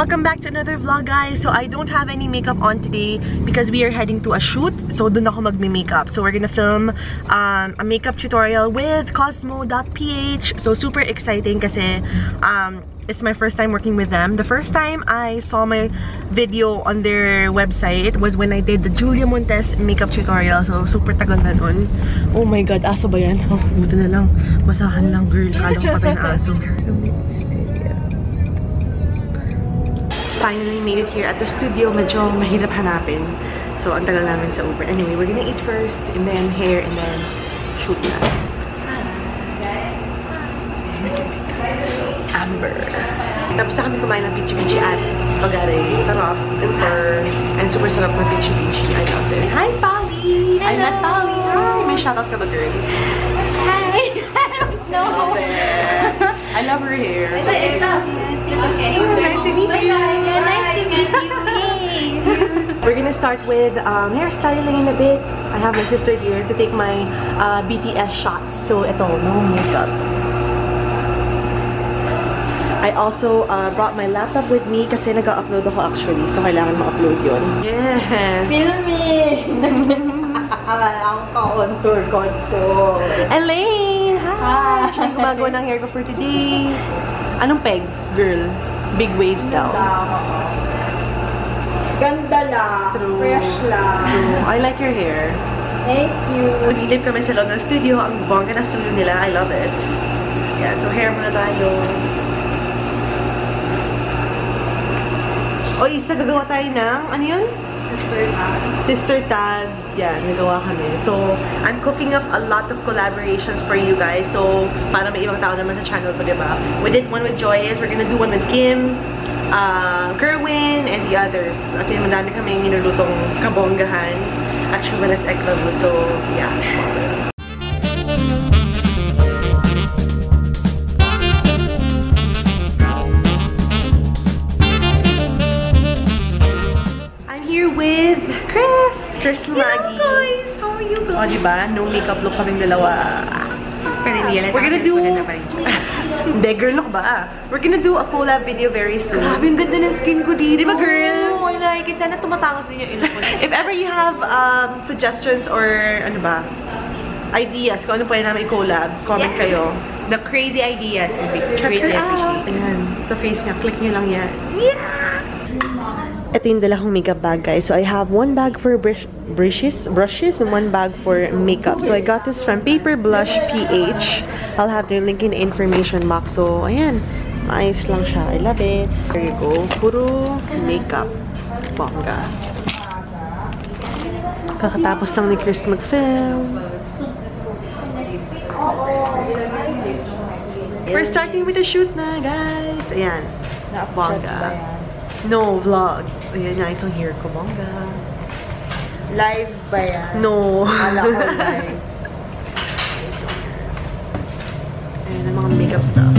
Welcome back to another vlog, guys. So I don't have any makeup on today because we are heading to a shoot. So dun ako magme-makeup. So we're gonna film a makeup tutorial with Cosmo.ph. So super exciting kasi it's my first time working with them. The first time I saw my video on their website was when I did the Julia Montes makeup tutorial. So super tagal na nun. Oh my god, aso ba yan? Oh, buto na lang. Basahan lang, girl. Kala ko patay na aso. So finally made it here at the studio. Medyo mahirap hanapin. So, ang tagal namin sa Uber. Anyway, we're gonna eat first, and then hair, and then shoot na. Amber. Tapos na kami kumain ng pichi-pichi at spaghetti. Sarap. And super sarap na pichi-pichi. I love it. Hi, Pawi! I met Pawi. Hi! May shoutout ka ba, girl? Hi! I don't know. I love her hair. It's okay. Nice to meet you. Nice to meet you. We're gonna start with hairstyling in a bit. I have my sister here to take my BTS shots. So, ito, no makeup. I also brought my laptop with me kasi nag-upload ako actually. So, kailangan ma-upload yun. Yes! Film me! Ang contour. Elaine! Hi! Siya yung gumagawa ng hair ko for today. Anong peg, girl? Big waves daw. Ganda lang. True. Fresh lang. True. I like your hair. Thank you. Nilip kami sa loob ng studio. Ang bongga na studio nila. I love it. Yan. So, hair muna tayo. Oy, isa gagawa tayo ng, ano yun? Sister tag. Sister tag. Yan, nagawa kami. So, I'm cooking up a lot of collaborations for you guys. So, para may ibang tao naman sa channel ko, diba? We did one with Joyous. We're gonna do one with Kim, Kerwin, and the others. As in, madami kami nilulutong kabonggahan at Shumanas Eklabu. So, yeah. With Chris Lumagi. Hello guys! How are you guys? O, diba? No makeup look kaming dalawa. Pero hindi yan. We're gonna do... Hindi, girl look ba? We're gonna do a collab video very soon. Grabe, ang ganda ng skin ko dito. Diba, girl? Oh, I like it. Sana tumatangos din yung ilong ko. If ever you have suggestions or ano ba, ideas kung ano pwede namin i-collab, comment kayo. The crazy ideas would be Check greatly her out. appreciated. Ayan. Sa face niya. Click niyo lang yan. Yeah! Ito yung dala kong makeup bag, guys. So, I have one bag for brushes and one bag for makeup. So, I got this from Paper Blush PH. I'll have their link in the information box. So, ayan. Maayos lang siya. I love it. There you go. Puro makeup. Bongga. Kakatapos lang ni Chris mag-film. We're starting with the shoot na, guys. Ayan. Bongga. No, vlog. Ayan, nice ang hair ko, bongga. Live ba yan? No. Ala ko live. Ayan, ang mga makeup stuff.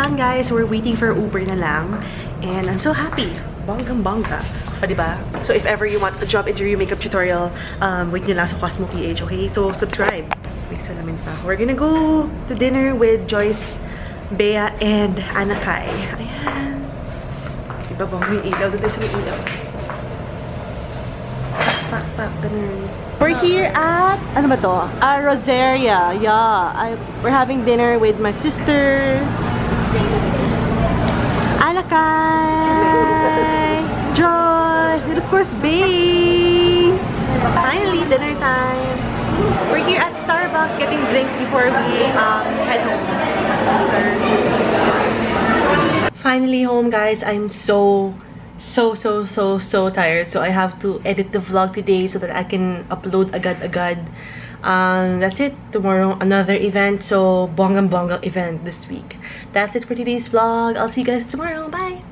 done, guys. We're waiting for Uber na lang. And I'm so happy. Bonggang-bongga. Pa, diba? So if ever you want to jump into your makeup tutorial, wait nyo lang sa Cosmo PH, okay? So subscribe. May salamin pa. We're gonna go to dinner with Joyce, Bea, and Anakay. Ayan. Diba bongga yung ilaw? Doon tayo sa may ilaw. Pak, ganun. We're here at, ano ba to? Rosaria. Yeah. We're having dinner with my sister, Anakay, Joy, and of course, Bae. Finally, dinner time. We're here at Starbucks getting drinks before we head home. Finally home, guys. I'm so tired, so I have to edit the vlog today so that I can upload agad. That's it. Tomorrow another event, so bonggang event this week. That's it for today's vlog. I'll see you guys tomorrow. Bye.